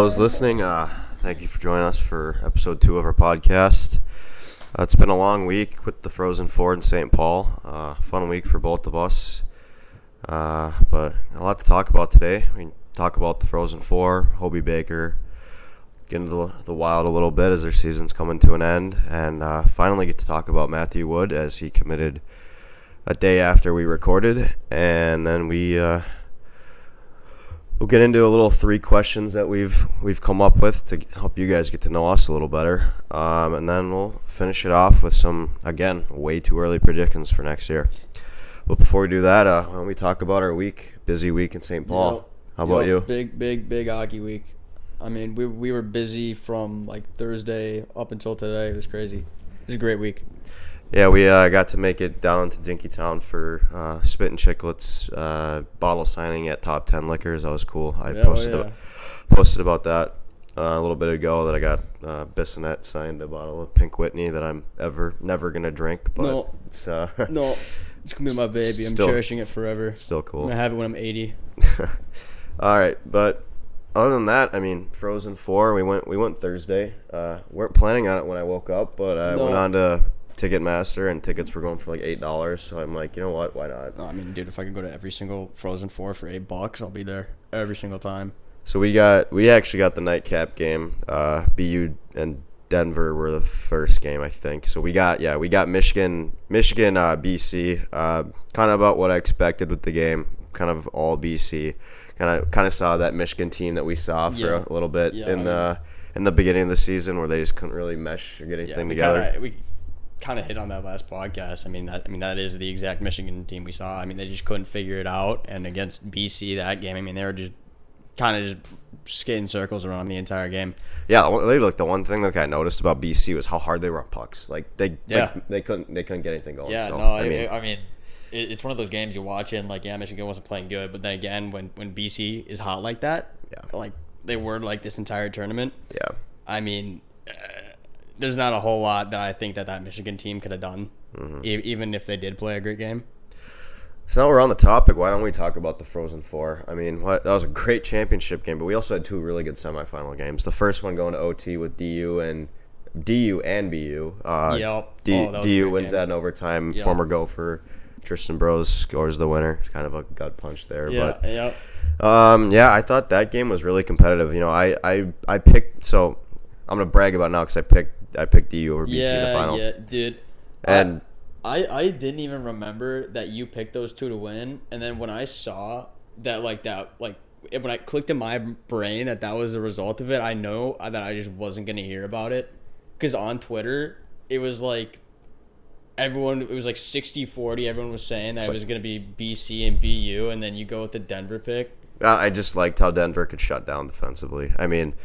those listening, thank you for joining us for episode 2 of our podcast. It's been a long week with the Frozen Four in St. Paul. Fun week for both of us. But a lot to talk about today. We can talk about the Frozen Four, Hobie Baker, get into the Wild a little bit as their season's coming to an end, and finally get to talk about Mathew Wood as he committed a day after we recorded. And then we'll get into a little 3 questions that we've come up with to help you guys get to know us a little better. And then we'll finish it off with some, again, way too early predictions for next year. But before we do that, why don't we talk about our week? Busy week in St. Paul. How about you? Big hockey week. I mean, we were busy from like Thursday up until today. It was crazy. It was a great week. Yeah, we got to make it down to Dinkytown for Spit and Chicklets bottle signing at Top 10 Liquors. That was cool. I posted about that a little bit ago, that I got Bissonette signed a bottle of Pink Whitney that I'm never going to drink. But it's going to be my baby. I'm cherishing it forever. Still cool. I'm going to have it when I'm 80. All right, but other than that, I mean, Frozen 4, we went Thursday. Weren't planning on it when I woke up, but I went on to Ticketmaster, and tickets were going for like $8, so I'm like, you know what, why not? I mean, dude, if I could go to every single Frozen 4 for $8, I'll be there every single time. So we actually got the nightcap game. BU and Denver were the first game, I think. So we got Michigan, BC. Kind of about what I expected with the game. Kind of all BC. Kind of saw that Michigan team that we saw for a little bit in the beginning of the season, where they just couldn't really mesh or get anything together. We kind of hit on that last podcast. I mean that is the exact Michigan team we saw. I mean, they just couldn't figure it out. And against BC, that game, I mean, they were just kind of just skating circles around the entire game. Yeah, look, the one thing that I noticed about BC was how hard they were on pucks. Like they couldn't get anything going. Yeah, so, no, I mean, it's one of those games you watch and like, yeah, Michigan wasn't playing good, but then again, when BC is hot like that, like they were like this entire tournament. Yeah, I mean, there's not a whole lot that I think that Michigan team could have done, even if they did play a great game. So now we're on the topic. Why don't we talk about the Frozen Four? I mean, that was a great championship game, but we also had 2 really good semifinal games. The first one going to OT with DU and BU. DU wins that in overtime. Yep. Former Gopher Tristan Brose scores the winner. It's kind of a gut punch there. I thought that game was really competitive. You know, I picked. So I'm gonna brag about it now because I picked DU over BC in the final. Yeah, dude. And I didn't even remember that you picked those 2 to win, and then when I saw that, when I clicked in my brain that was the result of it, I know that I just wasn't gonna hear about it, because on Twitter it was like it was like 60-40. Everyone was saying that it was gonna be BC and BU, and then you go with the Denver pick. I just liked how Denver could shut down defensively. I mean.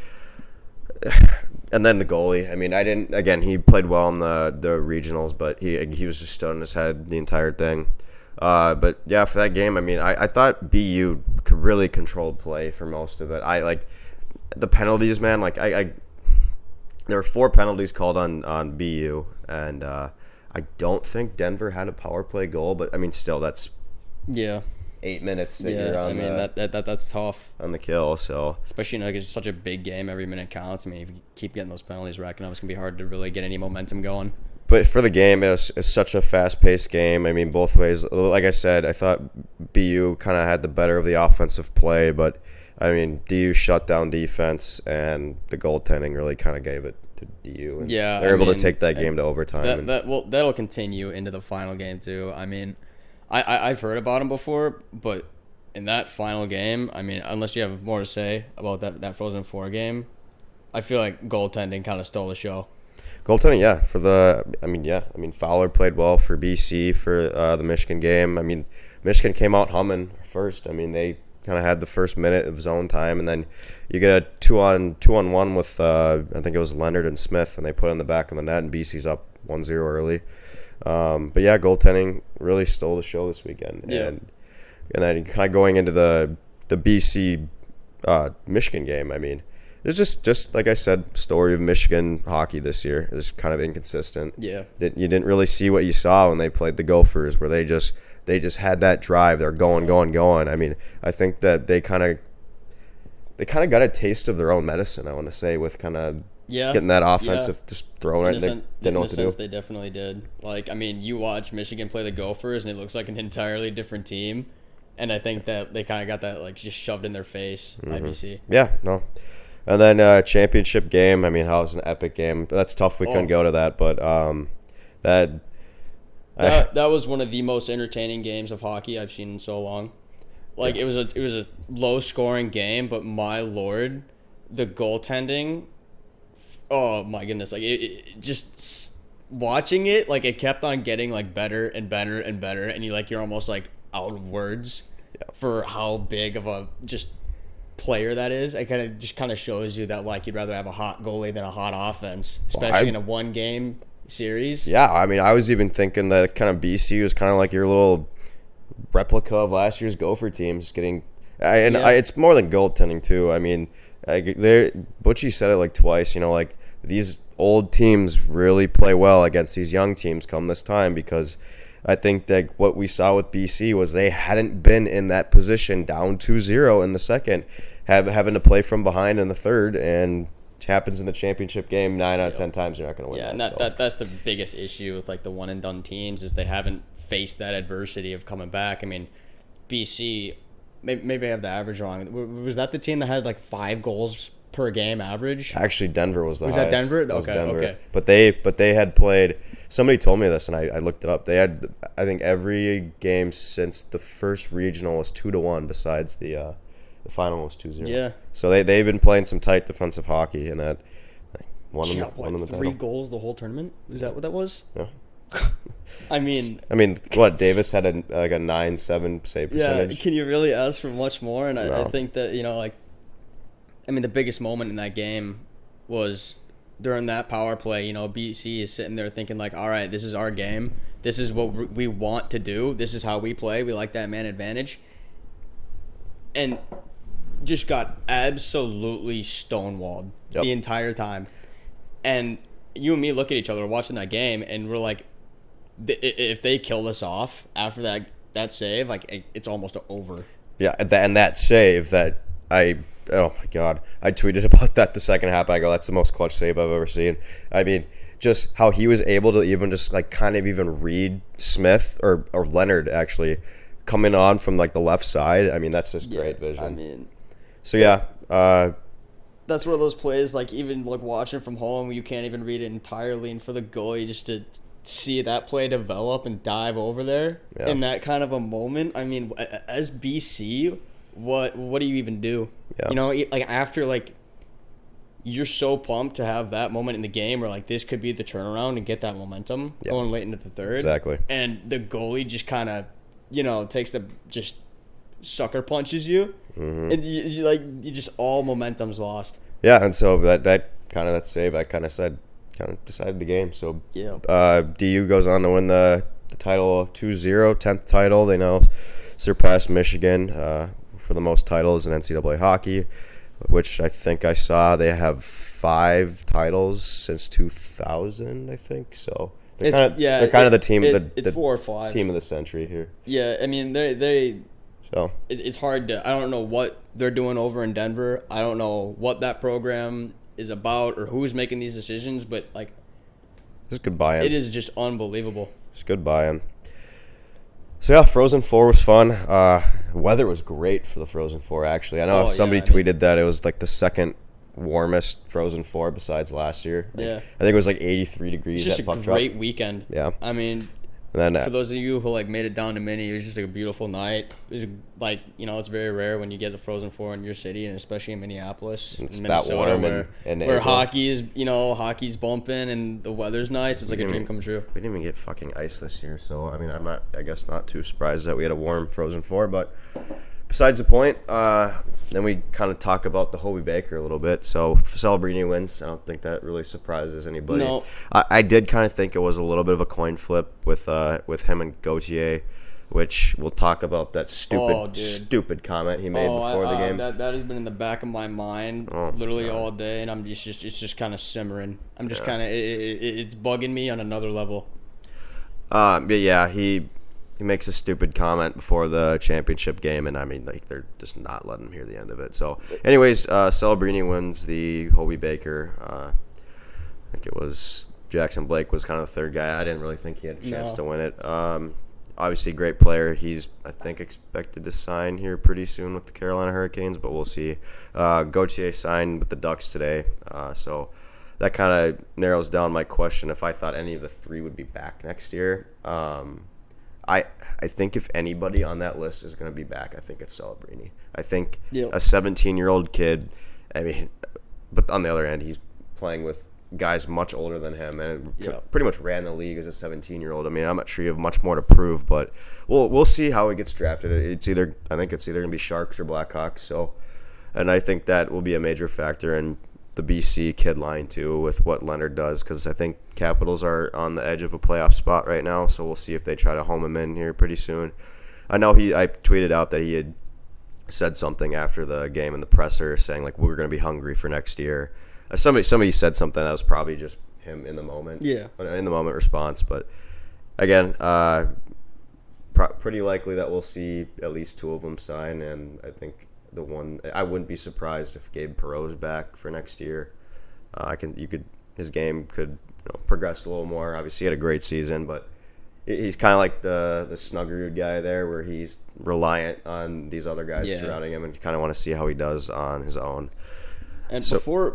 And then the goalie. I mean, he played well in the regionals, but he was just stood on his head the entire thing. But yeah, for that game, I mean, I thought BU could really control play for most of it. I like the penalties, man. Like there were 4 penalties called on BU, and I don't think Denver had a power play goal, but I mean, still, that's 8 minutes that you're on. I mean, that's tough on the kill. So especially like it's such a big game, every minute counts. I mean, if you keep getting those penalties racking up, it's gonna be hard to really get any momentum going. But for the game, it's such a fast-paced game. I mean, both ways. Like I said, I thought BU kind of had the better of the offensive play, but I mean, DU shut down defense, and the goaltending really kind of gave it to DU. And they're able to take that game to overtime. That'll continue into the final game too. I mean, I've heard about him before, but in that final game, I mean, unless you have more to say about that Frozen 4 game, I feel like goaltending kind of stole the show. Goaltending, Fowler played well for BC for the Michigan game. I mean, Michigan came out humming first. I mean, they kind of had the first minute of zone time, and then you get a 2-on-1 with I think it was Leonard and Smith, and they put it in the back of the net, and BC's up 1-0 early. But yeah, goaltending really stole the show this weekend. Yeah. And then kind of going into the BC Michigan game, I mean, it's just like I said, story of Michigan hockey this year is kind of inconsistent. Yeah. You didn't really see what you saw when they played the Gophers, where they just had that drive. They're going. I mean, I think that they they kind of got a taste of their own medicine, I want to say, with kind of getting that offensive, just throwing it. They didn't know what to do. They definitely did. Like, I mean, you watch Michigan play the Gophers, and it looks like an entirely different team. And I think that they kind of got that, like, just shoved in their face, IBC. Yeah, no. And then championship game, I mean, how it was an epic game. That's tough we couldn't go to that, but that was one of the most entertaining games of hockey I've seen in so long. Like, it was a low-scoring game, but my lord, the goaltending, oh my goodness, like it just watching it, like it kept on getting like better and better and better, and you're almost like out of words for how big of a just player that is. It kind of shows you that like you'd rather have a hot goalie than a hot offense, especially in a 1-game series. Yeah, I mean, I was even thinking that kind of BC was kind of like your little replica of last year's Gopher team, just getting, it's more than goaltending too. I mean, Butchie said it like twice, you know, like these old teams really play well against these young teams come this time, because I think that what we saw with BC was they hadn't been in that position, down 2-0 in the second, having to play from behind in the third, and it happens in the championship game 9 out of 10 times you're not going to win. Yeah, and that's the biggest issue with like the one and done teams, is they haven't faced that adversity of coming back. I mean, BC, maybe I have the average wrong. Was that the team that had like 5 goals per game average? Actually, Denver was the highest. Was that Denver? That was Denver. Okay. But they had played. Somebody told me this, and I looked it up. They had, I think, every game since the first regional was 2-1. Besides the final was 2-0. Yeah. So they've been playing some tight defensive hockey, and that won them the title. 3 goals the whole tournament? Is that what that was? Yeah. I mean, what, Davis had a 9-7 save percentage. Yeah, can you really ask for much more? And No. I think that, you know, like, I mean, the biggest moment in that game was during that power play. You know, BC is sitting there thinking like, all right, this is our game. This is what we want to do. This is how we play. We like that man advantage. And just got absolutely stonewalled the entire time. And you and me look at each other watching that game, and we're like, if they kill us off after that save, like it's almost over. Yeah, and that save that oh my God, I tweeted about that the second half. I go, that's the most clutch save I've ever seen. I mean, just how he was able to even just like kind of even read Smith or Leonard actually coming on from like the left side. I mean, that's just great vision. I mean, so yeah. That's one of those plays, like even like watching from home, you can't even read it entirely, and for the goalie just to see that play develop and dive over there in that kind of a moment. I mean, as BC, what do you even do? Yeah. You know, like after like you're so pumped to have that moment in the game where like this could be the turnaround and get that momentum going late into the third. Exactly. And the goalie just kind of, you know, takes the just sucker punches you, and you just all momentum's lost. Yeah, and so that save I kind of decided the game. So DU goes on to win the title 2-0, 10th title. They now surpass Michigan for the most titles in NCAA hockey, which I think I saw they have 5 titles since 2000. I think so. They're kind of the team. It's 4 or 5 team of the century here. Yeah, I mean they. So it's hard to. I don't know what they're doing over in Denver. I don't know what that program is about or who's making these decisions, but like, this is good buy-in. It is just unbelievable. It's good buy-in. So yeah, Frozen Four was fun. Weather was great for the Frozen Four. Actually, I know somebody tweeted that it was like the second warmest Frozen Four besides last year. Like, yeah, I think it was like 83 degrees. It's just at Puck a Drop. great weekend. Yeah, I mean. And then, for those of you who like made it down to Mini, it was just like a beautiful night. It was like, you know, it's very rare when you get the Frozen Four in your city, and especially in Minneapolis, it's in Minnesota, that warm where hockey's bumping and the weather's nice. It's like a dream come true. We didn't even get fucking ice this year, so I mean, I guess not too surprised that we had a warm Frozen Four, but. Besides the point, then we kind of talk about the Hobie Baker a little bit. So Celebrini wins. I don't think that really surprises anybody. No. I did kind of think it was a little bit of a coin flip with him and Gauthier, which we'll talk about that stupid comment he made before the game. That has been in the back of my mind literally all day, and it's just kind of simmering. I'm just kind of it's bugging me on another level. But yeah, he makes a stupid comment before the championship game, and I mean, like, they're just not letting him hear the end of it. So, anyways, Celebrini wins the Hobie Baker. I think it was Jackson Blake was kind of the third guy. I didn't really think he had a chance to win it. Obviously, great player. He's, I think, expected to sign here pretty soon with the Carolina Hurricanes, but we'll see. Gauthier signed with the Ducks today, so that kind of narrows down my question if I thought any of the three would be back next year. I think if anybody on that list is going to be back, I think it's Celebrini. I think a 17-year-old kid, I mean, but on the other end, he's playing with guys much older than him and pretty much ran the league as a 17-year-old. I mean, I'm not sure you have much more to prove, but we'll see how he gets drafted. I think it's either going to be Sharks or Blackhawks. So, and I think that will be a major factor in the BC kid line too with what Leonard does, because I think Capitals are on the edge of a playoff spot right now. So we'll see if they try to home him in here pretty soon. I know I tweeted out that he had said something after the game in the presser saying like we're going to be hungry for next year. Somebody said something that was probably just him in the moment. Yeah. In the moment response. But, again, pretty likely that we'll see at least two of them sign. And I think I wouldn't be surprised if Gabe Perreault's back for next year. His game could progress a little more. Obviously, he had a great season, but he's kind of like the Snuggerud guy there where he's reliant on these other guys surrounding him and kind of want to see how he does on his own. And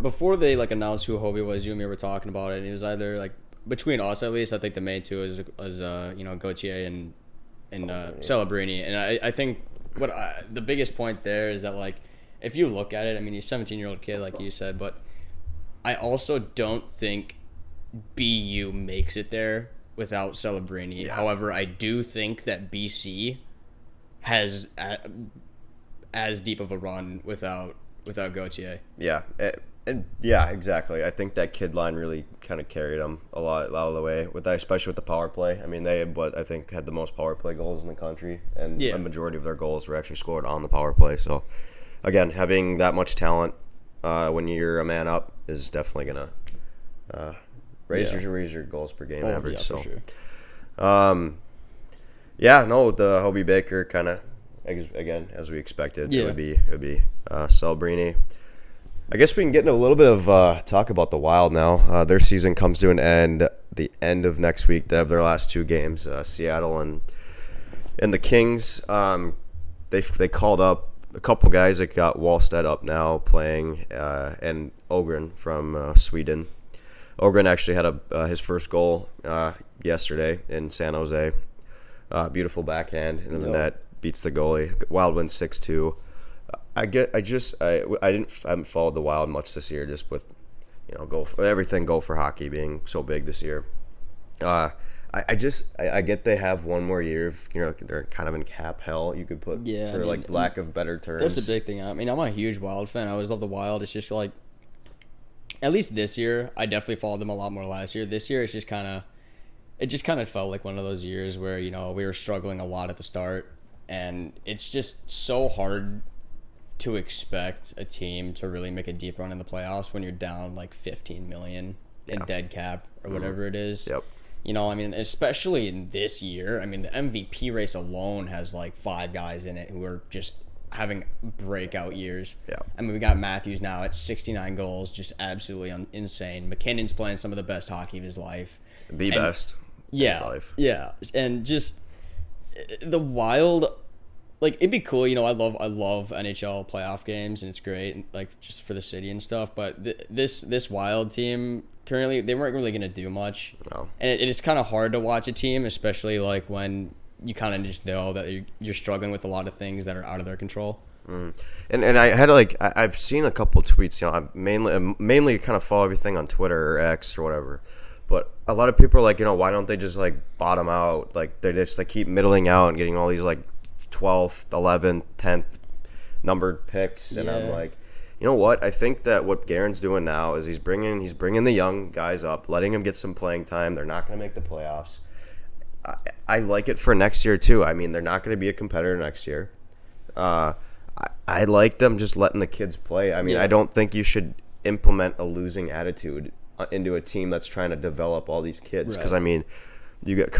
before they like announced who Hobie was, you and me were talking about it. And it was either like between us at least. I think the main two was Gauthier and Celebrini. And I think the biggest point there is that like if you look at it, I mean he's a 17-year-old kid like you said, but I also don't think BU makes it there without Celebrini. Yeah. However, I do think that BC has as deep of a run without Gauthier. Yeah, yeah, exactly. I think that kid line really kind of carried them a lot of the way, especially with the power play. I mean, they I think had the most power play goals in the country, and the majority of their goals were actually scored on the power play. So, again, having that much talent when you're a man up is definitely gonna raise your goals per game average. Yeah, so, for sure. The Hobie Baker kind of. Again, as we expected, it would be Celebrini. I guess we can get into a little bit of talk about the Wild now. Their season comes to an end the end of next week. They have their last two games, Seattle and the Kings. They called up a couple guys that got Wallstedt up now playing, and Ogren from Sweden. Ogren actually had his first goal yesterday in San Jose. Beautiful backhand into the net. Beats the goalie. Wild wins 6-2. I haven't followed the Wild much this year, just with go for hockey being so big this year. I get they have one more year of they're kind of in cap hell, you could put lack of better terms. That's the big thing. I mean, I'm a huge Wild fan. I always love the Wild. It's just like at least this year, I definitely followed them a lot more last year. This year, it just kind of felt like one of those years where we were struggling a lot at the start. And it's just so hard to expect a team to really make a deep run in the playoffs when you're down like $15 million in dead cap or whatever it is. Yep. I mean, especially in this year, I mean, the MVP race alone has like 5 guys in it who are just having breakout years. Yeah. I mean, we got Mathews now at 69 goals, just absolutely insane. McKinnon's playing some of the best hockey of his life. Best in his life. Yeah. And just the Wild, like it'd be cool, I love NHL playoff games and it's great, like just for the city and stuff. But this Wild team currently, they weren't really gonna do much. No. And it is kind of hard to watch a team, especially like when you kind of just know that you're struggling with a lot of things that are out of their control. And I had I've seen a couple tweets. I mainly kind of follow everything on Twitter or X or whatever. But a lot of people are like, why don't they just, bottom out? Like, they just, keep middling out and getting all these, 12th, 11th, 10th numbered picks. And I'm like, you know what? I think that what Guerin's doing now is he's bringing the young guys up, letting them get some playing time. They're not going to make the playoffs. I like it for next year, too. I mean, they're not going to be a competitor next year. I like them just letting the kids play. I mean, I don't think you should implement a losing attitude into a team that's trying to develop all these kids, because I mean, you got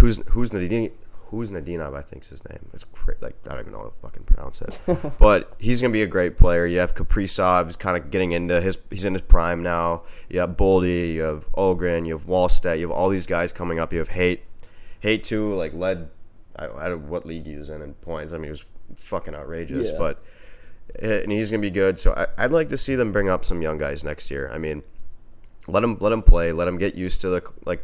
Nadinov, I think's his name. It's like I don't even know how to fucking pronounce it. But he's gonna be a great player. You have Kaprizov, he's kind of getting into he's in his prime now. You have Boldy, you have Ogren, you have Wallstedt, you have all these guys coming up. You have Haight too, like led. I don't know what league he was in points. I mean, he was fucking outrageous. Yeah. But and he's gonna be good. So I'd like to see them bring up some young guys next year. I mean. Let them play. Let them get used to the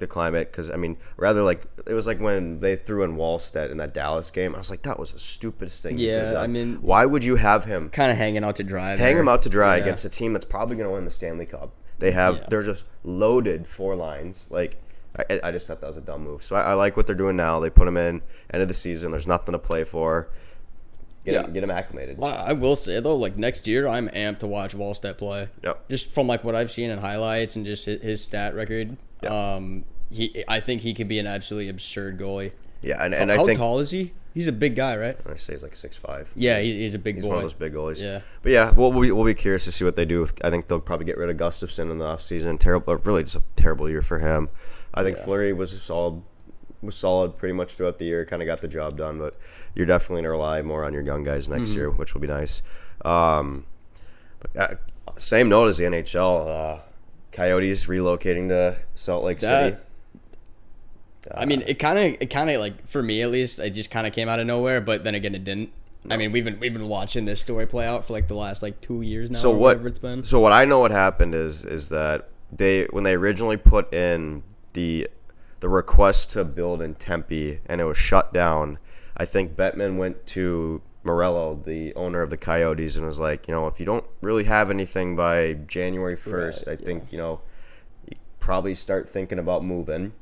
climate. Because I mean, rather like it was like when they threw in Wallstedt in that Dallas game. I was like, that was the stupidest thing. You could have done. I mean, why would you have him kind of hanging out to dry? Hang him out to dry against a team that's probably going to win the Stanley Cup. They're just loaded 4 lines. Like I just thought that was a dumb move. So I like what they're doing now. They put him in end of the season. There's nothing to play for. Get him acclimated. Well, I will say though, like next year, I'm amped to watch Wallstedt play. Yep. Just from like what I've seen in highlights and just his stat record. Yep. I think he could be an absolutely absurd goalie. Yeah, and how I think tall is he? He's a big guy, right? I say he's like 6'5". Yeah, he's a big boy. He's one of those big goalies. Yeah. But yeah, we'll be curious to see what they do. I think they'll probably get rid of Gustafsson in the offseason. Terrible, really just a terrible year for him. I think Fleury was solid pretty much throughout the year. Kind of got the job done, but you're definitely going to rely more on your young guys next year, which will be nice. Same note as the NHL. Coyotes relocating to Salt Lake City. I mean, it kind of like for me at least, it just kind of came out of nowhere. But then again, it didn't. No. I mean, we've been watching this story play out for like the last 2 years now. So whatever it's been. So what I know what happened is that when they originally put in the request to build in Tempe and it was shut down, I think Bettman went to Morello, the owner of the Coyotes, and was like, if you don't really have anything by January 1st, I think, you probably start thinking about moving.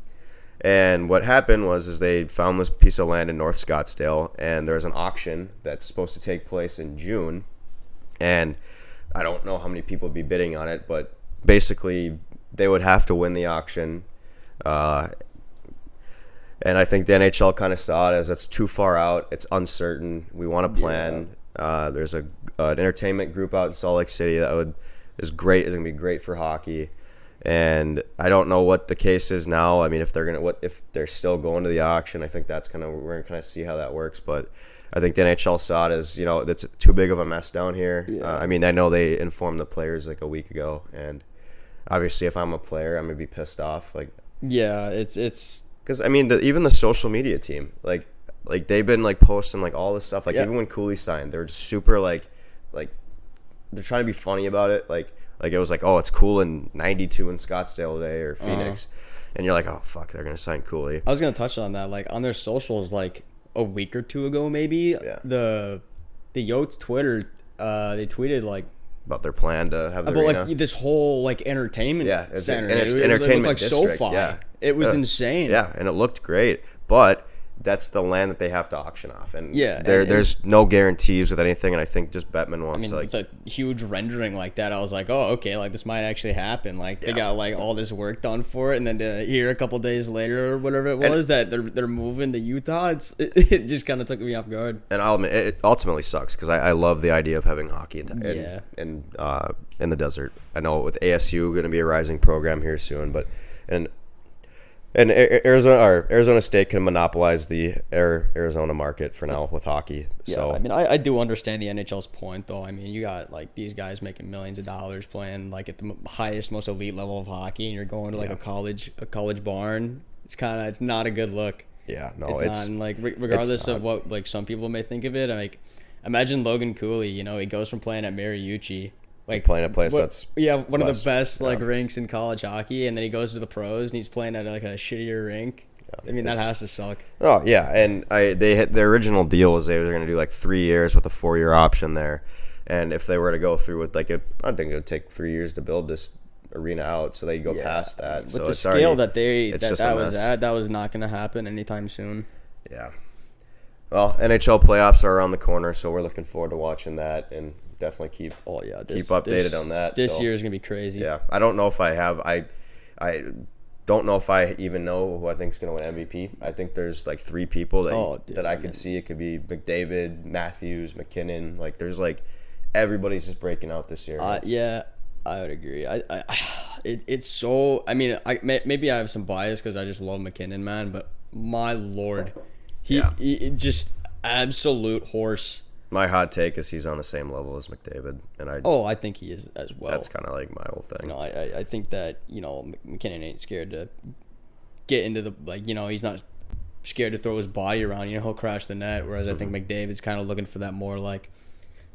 And what happened was they found this piece of land in North Scottsdale, and there's an auction that's supposed to take place in June. And I don't know how many people would be bidding on it, but basically they would have to win the auction. And I think the NHL kind of saw it as it's too far out. It's uncertain. We want to plan. There's an entertainment group out in Salt Lake City that is great. Is going to be great for hockey. And I don't know what the case is now. I mean, if they're still going to the auction, I think we're going to kind of see how that works. But I think the NHL saw it as it's too big of a mess down here. Yeah. I mean, I know they informed the players like a week ago, and obviously, if I'm a player, I'm going to be pissed off. Like, yeah, it's. Because I mean, even the social media team, like they've been posting all this stuff. Even when Cooley signed, they were just super like they're trying to be funny about it. Like it was oh, it's cool in '92 in Scottsdale today or Phoenix, and you're like, oh fuck, they're gonna sign Cooley. I was gonna touch on that. On their socials, a week or two ago, maybe the Yotes Twitter, they tweeted about their plan to have the arena. This whole entertainment center. Entertainment district. SoFi. Yeah, it was insane. Yeah, and it looked great, but that's the land that they have to auction off, and there's no guarantees with anything. And I think just Bettman wants with a huge rendering like that, I was like, oh, okay, this might actually happen. They got all this work done for it, and then to hear a couple days later or whatever it was that they're moving to Utah, it just kind of took me off guard. And I'll admit, it ultimately sucks because I love the idea of having hockey in the desert. I know with ASU going to be a rising program here soon, but and Arizona State can monopolize the Arizona market for now with hockey. Yeah, so I mean, I do understand the NHL's point, though. I mean, you got these guys making millions of dollars playing at the highest, most elite level of hockey, and you're going to a college barn. It's not a good look. Yeah, no, it's not. And, regardless of what some people may think of it, imagine Logan Cooley. He goes from playing at Mariucci. Playing a place that's one of the best rinks in college hockey, and then he goes to the pros and he's playing at a shittier rink. I mean, that has to suck. Oh yeah, and their original deal was they were going to do 3 years with a 4-year option there, and if they were to go through with I think it would take 3 years to build this arena out, so they'd go past that. With so the scale that that was not going to happen anytime soon. Yeah. Well, NHL playoffs are around the corner, so we're looking forward to watching that and. Definitely keep updated on that. This year is gonna be crazy. Yeah, I don't know if I have. I don't know if I even know who I think is gonna win MVP. I think there's 3 people that I could see. It could be McDavid, Matthews, McKinnon. There's everybody's just breaking out this year. Yeah, I would agree. It's so. I mean, maybe I have some bias because I just love McKinnon, man. But my lord, He just absolute horse. My hot take is he's on the same level as McDavid, and I think he is as well. That's kind of like my whole thing. I think that McKinnon ain't scared to get into the he's not scared to throw his body around. He'll crash the net. Whereas I think McDavid's kind of looking for that more like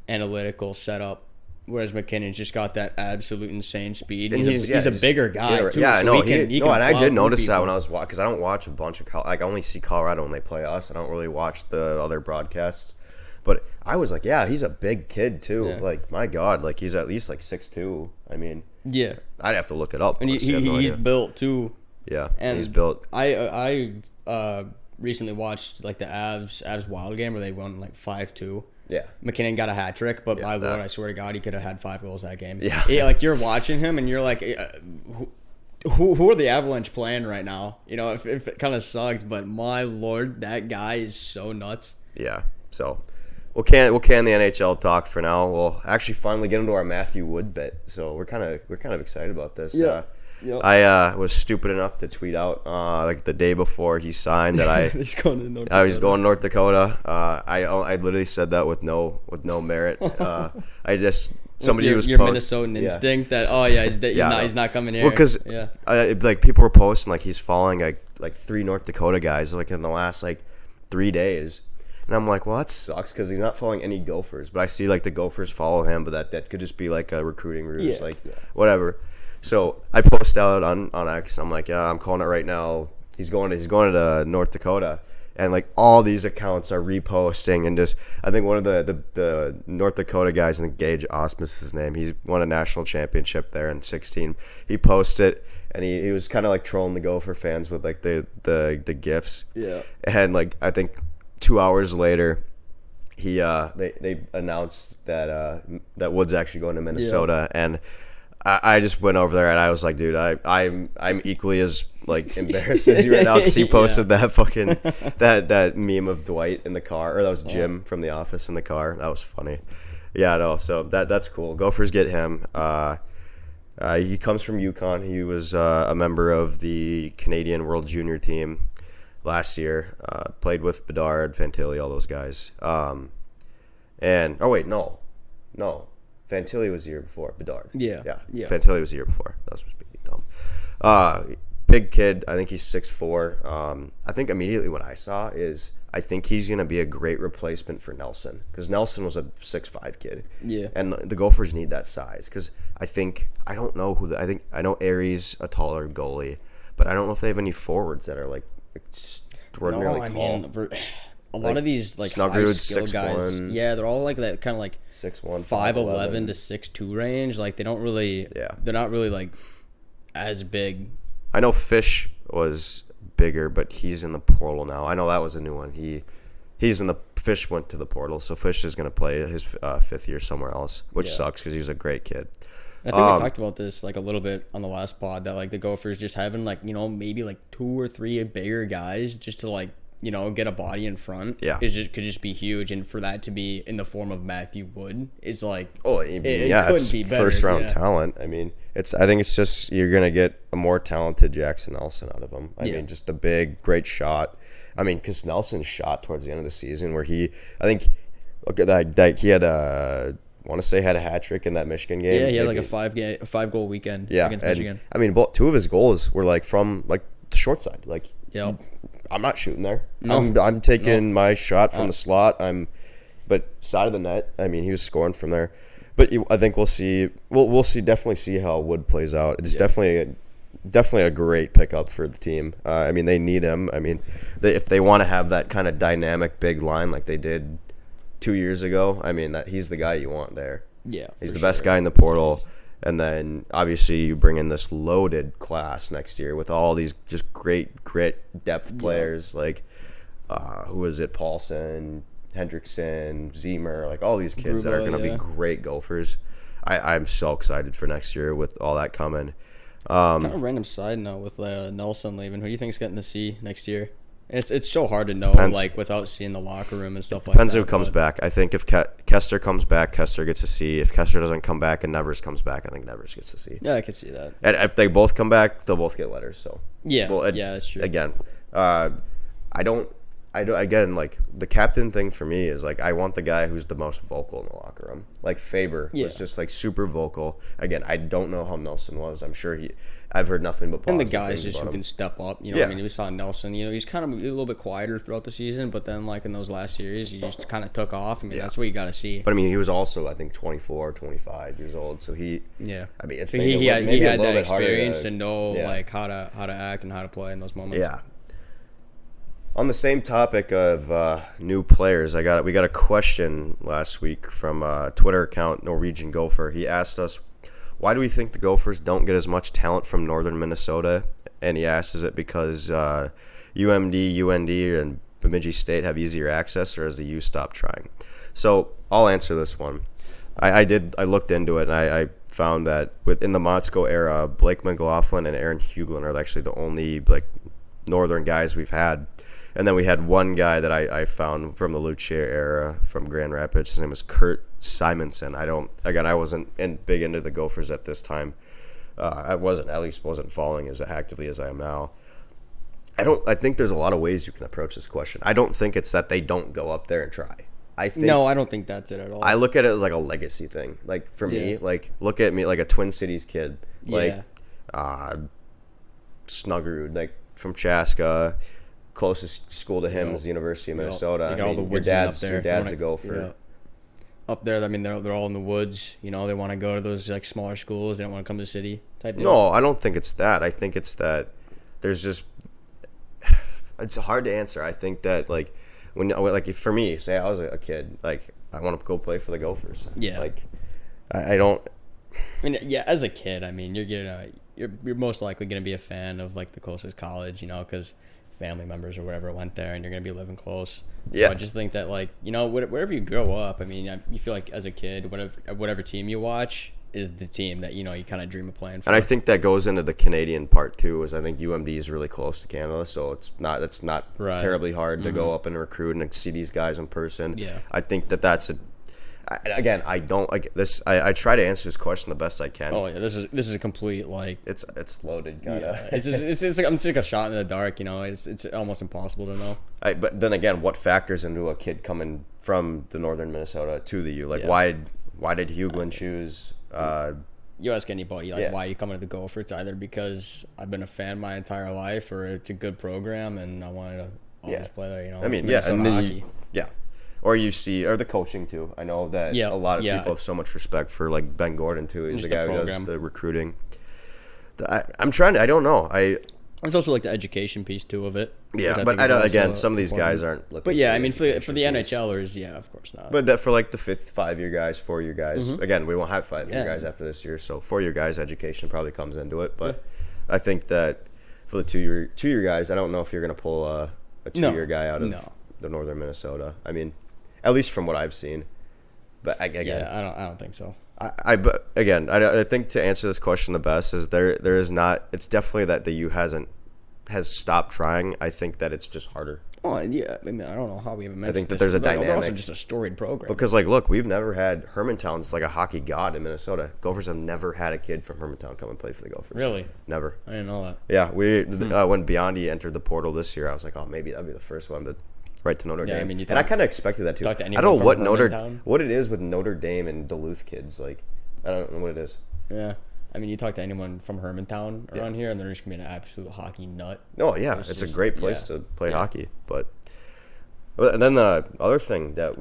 analytical setup. Whereas McKinnon's just got that absolute insane speed. And he's a bigger guy too. Yeah, so no, he can and I did notice people. that when I was watching, because I don't watch a bunch of I only see Colorado when they play us. I don't really watch the other broadcasts. But I was like, yeah, he's a big kid too. Yeah. Like, my God, like he's at least like 6'2". I mean, yeah, I'd have to look it up. And he's built too. Yeah, and he's built. I recently watched like the Avs Wild game where they won like 5-2. Yeah, McKinnon got a hat trick, but my Lord, I swear to God, he could have had 5 goals that game. Yeah, like you're watching him and you're like, who are the Avalanche playing right now? If it kind of sucks, but my Lord, that guy is so nuts. Yeah, so. We'll can the NHL talk for now. We'll actually finally get into our Mathew Wood bit, so we're kind of excited about this. Yeah. I was stupid enough to tweet out like the day before he signed that I was going to North Dakota. I literally said that with no merit. I just somebody your, was your Minnesotan instinct that he's not coming here. Well, because like people were posting like he's following like 3 North Dakota guys like in the last like 3 days. And I'm like, well, that sucks because he's not following any Gophers. But I see, like, the Gophers follow him, but that could just be, like, a recruiting ruse, whatever. So I post out on X. I'm like, yeah, I'm calling it right now. He's going to North Dakota. And, like, all these accounts are reposting. And just, I think one of the North Dakota guys, I think Gage Osmus is his name. He won a national championship there in 2016. He posted it. And he was kind of, like, trolling the Gopher fans with, like, the GIFs. Yeah. And, like, I think 2 hours later, they announced that Wood's actually going to Minnesota, and I just went over there and I was like, dude, I'm equally as like embarrassed as you right now because he posted that fucking that meme of Dwight in the car, or that was Jim from The Office in the car. That was funny. Yeah, no, so that's cool. Gophers get him. He comes from Yukon. He was a member of the Canadian World Junior team last year. Played with Bedard, Fantilli, all those guys. No. Fantilli was the year before. Bedard. Yeah. Fantilli was the year before. That was being dumb. Big kid. I think he's 6'4". I think immediately what I saw is I think he's going to be a great replacement for Nelson, because Nelson was a 6'5" kid. Yeah. And the Gophers need that size, because I don't know I know Aries, a taller goalie, but I don't know if they have any forwards that are like extraordinarily tall. A lot of these like high skill guys, they're all like that kind of like 6'1", 5'11" to 6'2" range. Like they're not really like as big. I know Fish was bigger, but he's in the portal now. I know that was a new one. Fish went to the portal, so Fish is going to play his 5th year somewhere else, which sucks because he's a great kid. I think we talked about this like a little bit on the last pod, that like the Gophers just having like, maybe like 2 or 3 bigger guys just to like, get a body in front. Yeah, could just be huge, and for that to be in the form of Mathew Wood is like, it's first round talent. I mean, I think it's just you're gonna get a more talented Jackson Nelson out of him. I mean, just a big, great shot. I mean, because Nelson's shot towards the end of the season where he had a. I want to say had a hat trick in that Michigan game. Yeah, he had like a 5-goal weekend against Michigan. I mean, 2 of his goals were like from like the short side. Like, I'm not shooting there. No. I'm taking my shot from the slot. But side of the net. I mean, he was scoring from there. But I think we'll see. We'll definitely see how Wood plays out. It's definitely a great pickup for the team. I mean, they need him. I mean, if they want to have that kind of dynamic big line like they did 2 years ago, I mean, that he's the guy you want there. Yeah, he's the best guy in the portal. And then obviously you bring in this loaded class next year with all these just great grit depth players like who is it? Paulson, Hendrickson, Zemer, like all these kids that are going to be great Gophers. I'm so excited for next year with all that coming. Kind of random side note with Nelson leaving. Who do you think is getting to see next year? It's so hard to know, like, without seeing the locker room and stuff like that. Depends who comes back. I think if Kester comes back, Kester gets to see. If Kester doesn't come back and Nevers comes back, I think Nevers gets to see. Yeah, I can see that. And if they both come back, they'll both get letters. So yeah, that's true. Again, I again, like, the captain thing for me is, like, I want the guy who's the most vocal in the locker room. Like, Faber was just, like, super vocal. Again, I don't know how Nelson was. I'm sure I've heard nothing but positive And the guys things just about who him. can step up. You know, I mean, we saw Nelson. You know, he's kind of a little bit quieter throughout the season, but then, like, in those last series, he just kind of took off. I mean, that's what you got to see. But, I mean, he was also, I think, 24, 25 years old. So I mean, it's so maybe he a had little that bit harder experience to to know, like, how to act and how to play in those moments. Yeah. On the same topic of new players, we got a question last week from Twitter account Norwegian Gopher. He asked us, why do we think the Gophers don't get as much talent from northern Minnesota? And he asked, is it because UMD, UND, and Bemidji State have easier access, or has the U stopped trying? So I'll answer this one. I looked into it, and I found that within the Motzko era, Blake McLaughlin and Aaron Huglin are actually the only, like, northern guys we've had. And then we had one guy that I found from the Lucier era from Grand Rapids. His name was Kurt Simonson. I wasn't big into the Gophers at this time. I wasn't following as actively as I am now. I think there's a lot of ways you can approach this question. I don't think it's that they don't go up there and try. I don't think that's it at all. I look at it as like a legacy thing. Like, for me, like, look at me like a Twin Cities kid. Like, Snuggerud, like, from Chaska. Closest school to him is the University of Minnesota. You got all the your dad's a Gopher. Yeah. Up there, I mean, they're all in the woods. You know, they want to go to those, like, smaller schools. They don't want to come to the city type deal. No, I don't think it's that. I think it's that there's just it's hard to answer. I think that, like, for me, say I was a kid, like, I want to go play for the Gophers. Yeah. Like, I don't. I mean, yeah, as a kid, I mean, you're most likely gonna be a fan of, like, the closest college, you know, because family members or whatever went there, and you're gonna be living close. Yeah. So I just think that, like, you know, wherever you grow up, I mean, you feel like as a kid, whatever team you watch is the team that, you know, you kind of dream of playing for. And I think that goes into the Canadian part too. Is I think UMD is really close to Canada, so it's not terribly hard to go up and recruit and see these guys in person. Yeah. I think that's a. Again, I don't like this. I try to answer this question the best I can. Oh yeah, this is a complete, like, it's loaded kind of. Yeah, it's like I'm just like a shot in the dark. You know, it's almost impossible to know. But then again, what factors into a kid coming from the northern Minnesota to the U? Like, why did Huglin choose? You ask anybody, like, why you coming to the Gopher? It's either because I've been a fan my entire life, or it's a good program and I wanted to always play there. You know, I mean, and then or you see, or the coaching too. I know that a lot of people have so much respect for, like, Ben Gordon too. He's the guy who does the recruiting. I don't know. It's also like the education piece too of it. Yeah, but again, some of these guys aren't looking. But yeah, I mean, for the NHLers, yeah, of course not. But that for, like, the 5-year guys, 4-year guys. Again, we won't have 5-year guys after this year, so 4-year guys, education probably comes into it. But I think that for the 2-year guys, I don't know if you're going to pull a 2-year guy out of the northern Minnesota. I mean, at least from what I've seen. But again, I don't think so. I think to answer this question the best is there is not. It's definitely that the U has stopped trying. I think that it's just harder. Oh yeah, I mean, I don't know how we even mentioned. I think that there's a dynamic. They're also just a storied program. Because, like, look, we've never had Hermantown's like a hockey god in Minnesota. Gophers have never had a kid from Hermantown come and play for the Gophers. Really? Never. I didn't know that. Yeah, when Biondi entered the portal this year, I was like, oh, maybe that'd be the first one to right to Notre Dame. I mean, and I kind of expected that too. I don't know what it is with Notre Dame and Duluth kids. Like, I don't know what it is. Yeah. I mean, you talk to anyone from Hermantown around here, and they're just going to be an absolute hockey nut. No, yeah. It's a great place to play hockey. But and then the other thing that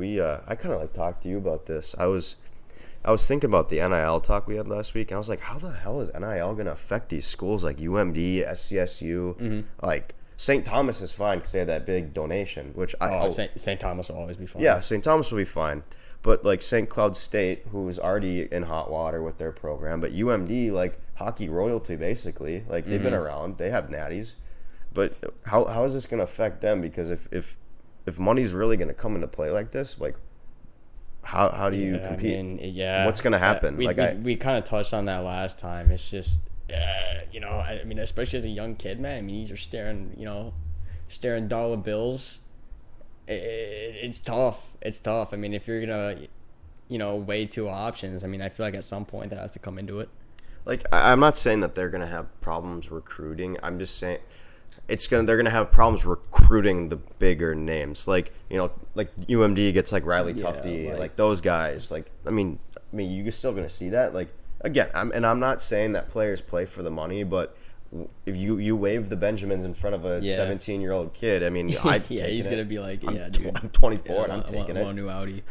I kind of like talked to you about this. I was thinking about the NIL talk we had last week, and I was like, how the hell is NIL going to affect these schools like UMD, SCSU? Like, St. Thomas is fine because they had that big donation, which St. Thomas will always be fine. Yeah, St. Thomas will be fine. But, like, St. Cloud State, who's already in hot water with their program, but UMD, like, hockey royalty, basically. Like, they've been around. They have natties. But how is this going to affect them? Because if money's really going to come into play like this, like, how do you compete? I mean, what's going to happen? We kind of touched on that last time. It's just, you know, I mean, especially as a young kid, man. I mean, you're staring dollar bills. It's tough. It's tough. I mean, if you're gonna, you know, weigh two options, I mean, I feel like at some point that has to come into it. Like, I'm not saying that they're gonna have problems recruiting. I'm just saying they're gonna have problems recruiting the bigger names, like UMD gets like Riley Tufte, like those guys. Like I mean, you're still gonna see that. Like again, I'm not saying that players play for the money, but if you wave the Benjamins in front of a 17-year-old kid, I mean, he's gonna be like, I'm 24 and I'm taking it. I want a new Audi.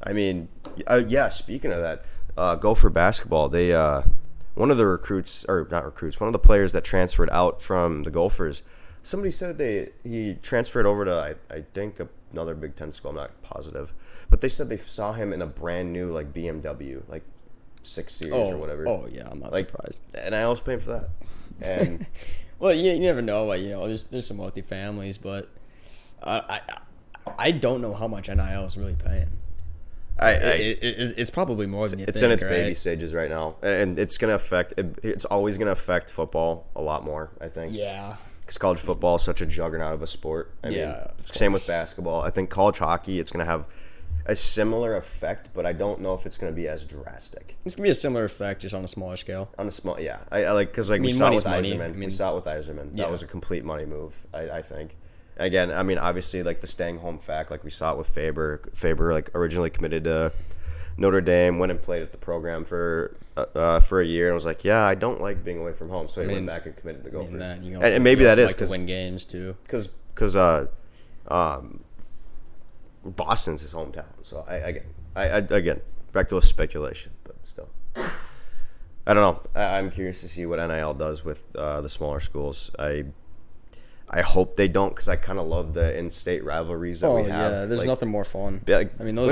I mean, speaking of that, Gopher basketball, they one of the one of the players that transferred out from the Gophers, somebody said he transferred over to I think another Big Ten school. I'm not positive, but they said they saw him in a brand new like BMW, like 6 Series or whatever. Oh yeah, I'm not surprised. And I was paying for that. And well, you never know. There's some wealthy families, but I don't know how much NIL is really paying. It's probably more than you think. It's in its baby stages right now, and it's gonna affect. It's always gonna affect football a lot more, I think. Yeah. Because college football is such a juggernaut of a sport. I mean, same with basketball. I think college hockey, it's gonna have a similar effect, but I don't know if it's gonna be as drastic. It's gonna be a similar effect, just on a smaller scale. On a small, yeah. I like because we saw it with Eiserman. We saw it with Eiserman. That was a complete money move. I think. Again, I mean, obviously, like the staying home fact, like we saw it with Faber. Faber, like originally committed to Notre Dame, went and played at the program for a year, and was like, "Yeah, I don't like being away from home," so he went back and committed to Gophers. And maybe that is because win games too. Because Boston's his hometown. So I again, reckless speculation, but still, I don't know. I'm curious to see what NIL does with the smaller schools. I hope they don't, because I kind of love the in-state rivalries that we have. Yeah, there's nothing more fun. Yeah, I mean, those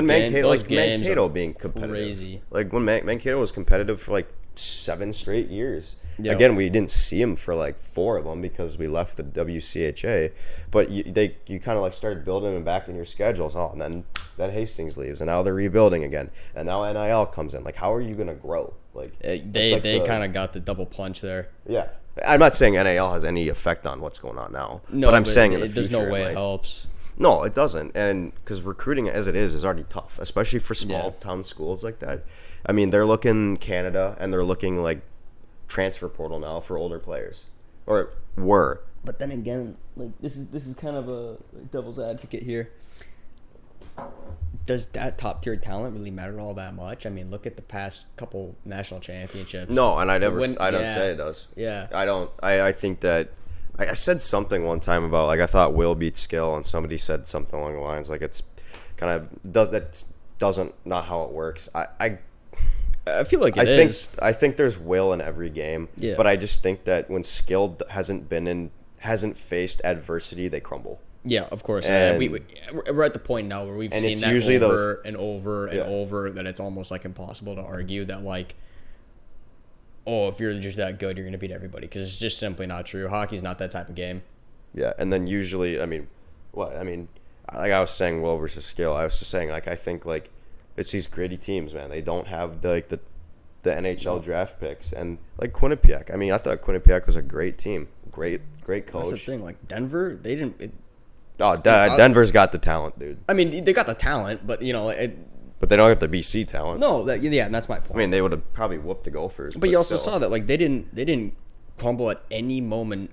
games Mankato being competitive. Crazy. Like when Mankato was competitive for like 7 straight years. Yeah. Again, we didn't see them for like 4 of them because we left the WCHA. But you kind of like started building them back in your schedules. Oh, and then Hastings leaves, and now they're rebuilding again, and now NIL comes in. Like, how are you gonna grow? Like they kind of got the double punch there. Yeah. I'm not saying NIL has any effect on what's going on now. No, but I'm saying in the future. There's no way it helps. No, it doesn't. And because recruiting as it is already tough, especially for small town schools like that. I mean, they're looking Canada, and they're looking like transfer portal now for older players. Or were. But then again, like this is kind of a devil's advocate here. Does that top tier talent really matter all that much? I mean, look at the past couple national championships. No, and I don't say it does. Yeah. I don't. I think that I said something one time about like I thought will beats skill, and somebody said something along the lines like it's kind of doesn't not how it works. I feel like I think there's will in every game. Yeah. But I just think that when skill hasn't faced adversity, they crumble. Yeah, of course. We're at the point now where we've seen that usually over and over that it's almost like impossible to argue that like, oh, if you're just that good, you're going to beat everybody, because it's just simply not true. Hockey's not that type of game. Yeah, and then usually, like I was saying, will versus skill. I was just saying, like, I think like it's these gritty teams, man. They don't have the NHL draft picks, and like Quinnipiac. I mean, I thought Quinnipiac was a great team, great coach. That's the thing. Like Denver, they didn't. Denver's got the talent, dude. I mean, they got the talent, but but they don't have the BC talent. No, and that's my point. I mean, they would have probably whooped the Gophers. But you also saw that like they didn't crumble at any moment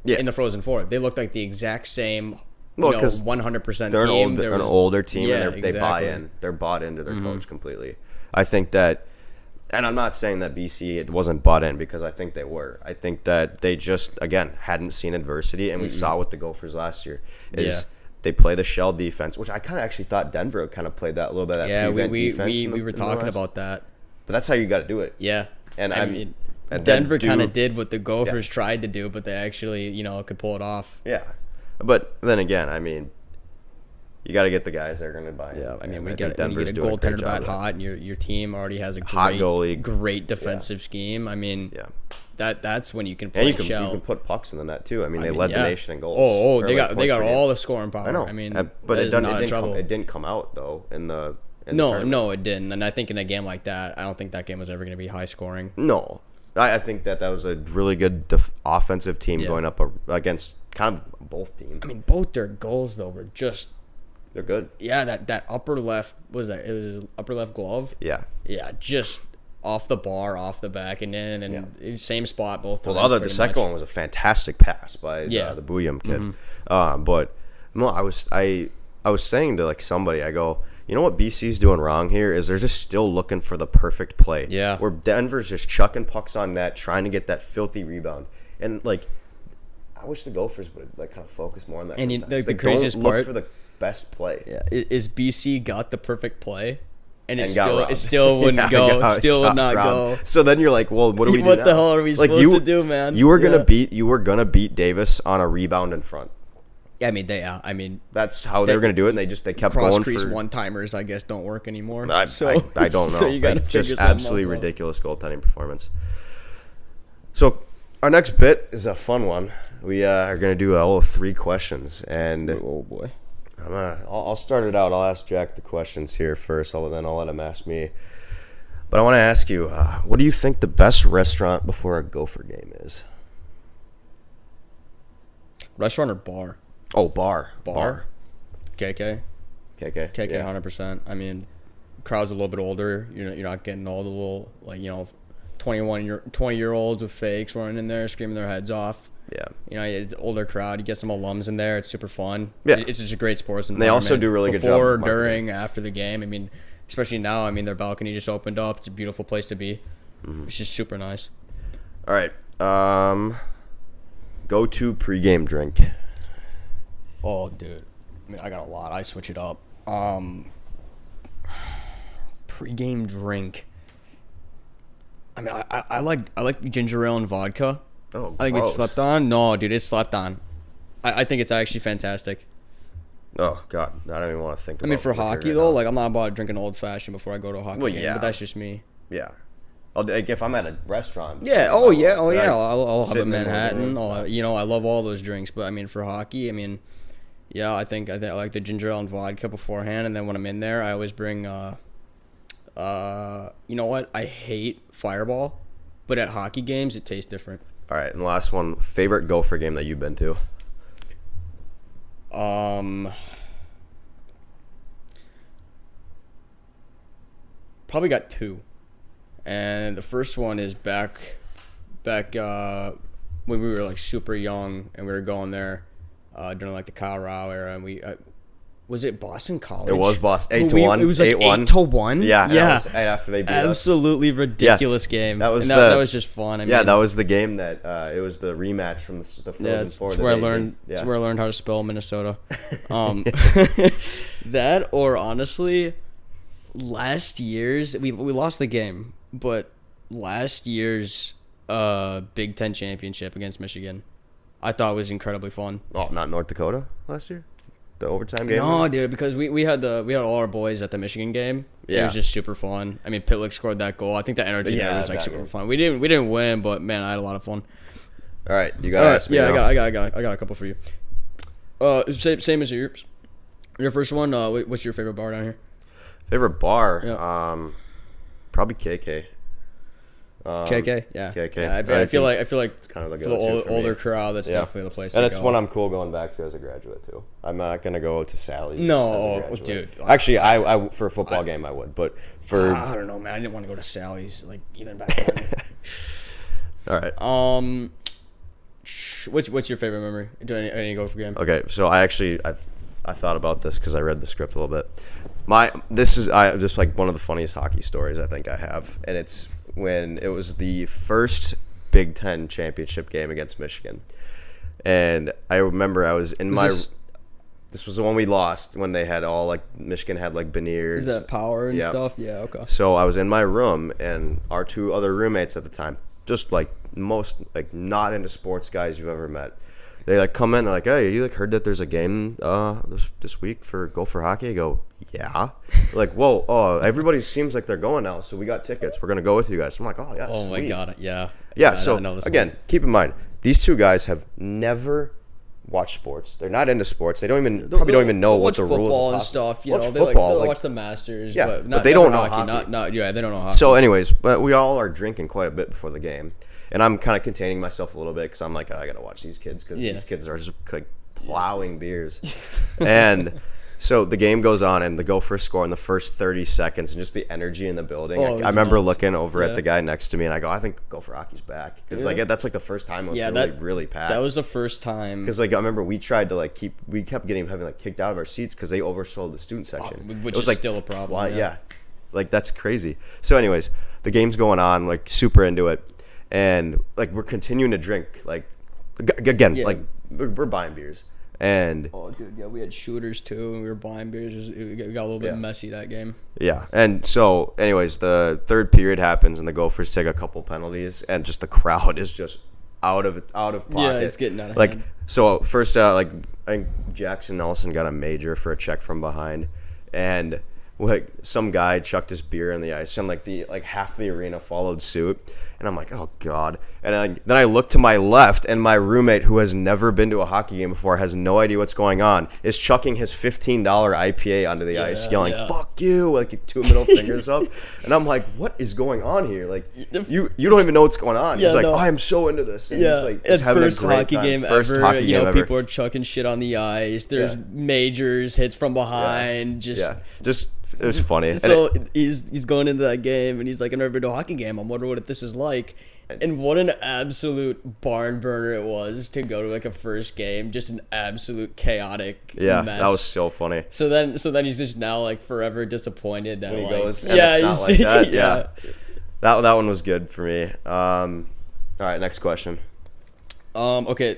in the Frozen Four. They looked like the exact same. Well, because 100% they're team. an older team, and exactly. They buy in. They're bought into their coach completely. I think that. And I'm not saying that BC it wasn't bought in, because I think they were. I think that they just, again, hadn't seen adversity, and we saw with the Gophers last year they play the shell defense, which I kind of actually thought Denver kind of played that a little bit of that prevent defense. We were talking about that. But that's how you got to do it. Yeah. And I mean, Denver kind of did what the Gophers tried to do, but they actually, could pull it off. Yeah. But then again, I mean, you got to get the guys that are going to buy. Yeah, I mean, when you get a goaltender that hot, and your team already has a hot goalie, great defensive scheme. I mean, that's when you can play and you can put pucks in the net too. I mean, they led the nation in goals. Oh, they got all the scoring power. I know. I mean, but it didn't come out though in the no, it didn't. And I think in a game like that, I don't think that game was ever going to be high scoring. No, I think that was a really good offensive team going up against kind of both teams. I mean, both their goals though were just. They're good. Yeah, that upper left, it was upper left glove? Yeah. Yeah, just off the bar, off the back, and in, and same spot both times. Well, the second one was a fantastic pass by the Booyam kid. But no, I was saying to like somebody, I go, you know what BC's doing wrong here is they're just still looking for the perfect play. Yeah. Where Denver's just chucking pucks on net, trying to get that filthy rebound, and like I wish the Gophers would like kind of focus more on that. And sometimes. the craziest don't part, look for the best play. Yeah, is BC got the perfect play, and it robbed. still wouldn't go. Still would not robbed. go. So then you're like, well, what do we do What now? the hell are we supposed to do, man? You were gonna beat Davis on a rebound in front. I mean, that's how they were gonna do it, and they kept cross going crease for one-timers. I guess don't work anymore. I don't know. So you gotta just figure something absolutely else out. ridiculous goaltending performance. So our next bit is a fun one. We are gonna do all 3 questions, and Oh boy. I'll start it out. I'll ask Jack the questions here first. Then I'll let him ask me. But I want to ask you, what do you think the best restaurant before a Gopher game is? Restaurant or bar? Oh, bar. KK. KK. KK, Yeah. 100%. I mean, crowd's a little bit older. You're not getting all the little 20-year-olds with fakes running in there screaming their heads off. Yeah. It's an older crowd. You get some alums in there. It's super fun. Yeah. It's just a great sports environment. They also do a really good job before, marketing. during, after the game. I mean, especially now. I mean, their balcony just opened up. It's a beautiful place to be. It's just super nice. All right. Go-to pregame drink. Oh, dude. I mean, I got a lot. I switch it up. Pre-game drink. I mean, I like ginger ale and vodka. Oh, I think it's slept on. No, dude, it's slept on. I think it's actually fantastic. Oh, God. I don't even want to think about I mean, for liquor hockey, right though, now. like, I'm not about drinking old-fashioned before I go to a hockey game, yeah. but that's just me. Yeah. Like if I'm at a restaurant. Yeah, I'll have a Sitting in Manhattan. there. I love all those drinks, but I mean, for hockey, I mean, yeah, I think I like the ginger ale and vodka beforehand, and then when I'm in there, I always bring, you know what? I hate Fireball, but at hockey games, it tastes different. All right, and the last one, favorite Gopher game that you've been to? Probably got 2. And the first one is back when we were like super young and we were going there during like the Kyle Rao era, and we was it Boston College? It was Boston 8-1. It was like 8-1. Yeah, yeah. that was after they beat us. Absolutely ridiculous game. That was that was just fun. I mean, that was the game that it was the rematch from the Frozen Four. It's where I learned. It's where I learned how to spell Minnesota. That, or honestly, last year's we lost the game, but last year's Big Ten championship against Michigan, I thought was incredibly fun. Oh, not North Dakota last year, the overtime game. No, dude, because we had all our boys at the Michigan game. Yeah. It was just super fun. I mean, Pitlick scored that goal. I think the energy there was like super fun. We didn't win, but man, I had a lot of fun. All right, you gotta ask me. Yeah, now. I got a couple for you. Same as yours. Your first one. What's your favorite bar down here? Favorite bar? Yeah. Probably KK. KK, yeah. KK. Yeah, I feel like it's kind of the for the go-to for me. older crowd, that's definitely the place to and go. it's one I'm cool going back to as a graduate too. I'm not gonna go to Sally's. No, as a graduate. dude. Actually, I for a football game I would, but for I don't know, man. I didn't want to go to Sally's like even back then. all right. What's your favorite memory? Do any go for game? Okay, so I thought about this because I read the script a little bit. This is just like one of the funniest hockey stories I think I have, and it's when it was the first Big Ten championship game against Michigan, and I remember I was in This was the one we lost when they had all like Michigan had like Beniers. Is that power and Yeah. stuff? Yeah, okay. So I was in my room, and our 2 other roommates at the time, just like most like not into sports guys you've ever met, they like come in, they're like, "Hey, you like heard that there's a game this week for Gopher hockey?" I go, "Yeah." Like, whoa, everybody seems like they're going now, so we got tickets. We're gonna go with you guys. I'm like, "Oh yeah." Oh sweet. my god, yeah. Yeah. I So know this again, one. keep in mind these 2 guys have never watched sports. They're not into sports. They don't even know what the rules football of and hockey. stuff. You Watch know, football, they'll like- watch the Masters. Yeah, but, but they don't know hockey. hockey. They don't know hockey. So, anyways, but we all are drinking quite a bit before the game, and I'm kind of containing myself a little bit because I'm like, I gotta watch these kids because these kids are just like plowing beers, and So the game goes on, and the Gophers score in the first 30 seconds, and just the energy in the building. I remember looking over at the guy next to me, and I go, I think Gopher hockey's back. Because that's like the first time it was really packed. That was the first time. Because I remember we tried to we kept having kicked out of our seats because they oversold the student section. Which is still a problem. Yeah. That's crazy. So anyways, the game's going on, super into it. And we're continuing to drink, we're buying beers. And we had shooters too, and we were buying beers. It got a little bit messy that game. Yeah, and so anyways, the third period happens, and the Gophers take a couple penalties, and just the crowd is just out of pocket. Yeah, it's getting out of hand. So first, I think Jackson Nelson got a major for a check from behind, and some guy chucked his beer in the ice, and half the arena followed suit. And I'm like, oh God. And then I look to my left, and my roommate, who has never been to a hockey game before, has no idea what's going on, is chucking his $15 IPA onto the ice, yelling, fuck you, two middle fingers up. And I'm like, what is going on here? You don't even know what's going on. He's oh, I'm so into this. And he's having first a great hockey time. Game first ever. Hockey game ever. People are chucking shit on the ice. There's majors, hits from behind. It was funny. So he's going into that game, and he's like, I've never been to a hockey game. I'm wondering what this is like. And what an absolute barn burner it was to go to a first game. Just an absolute chaotic mess. That was so funny. So then he's just now forever disappointed that when he goes, and it's not like that. Yeah. That one was good for me. All right, next question. Okay,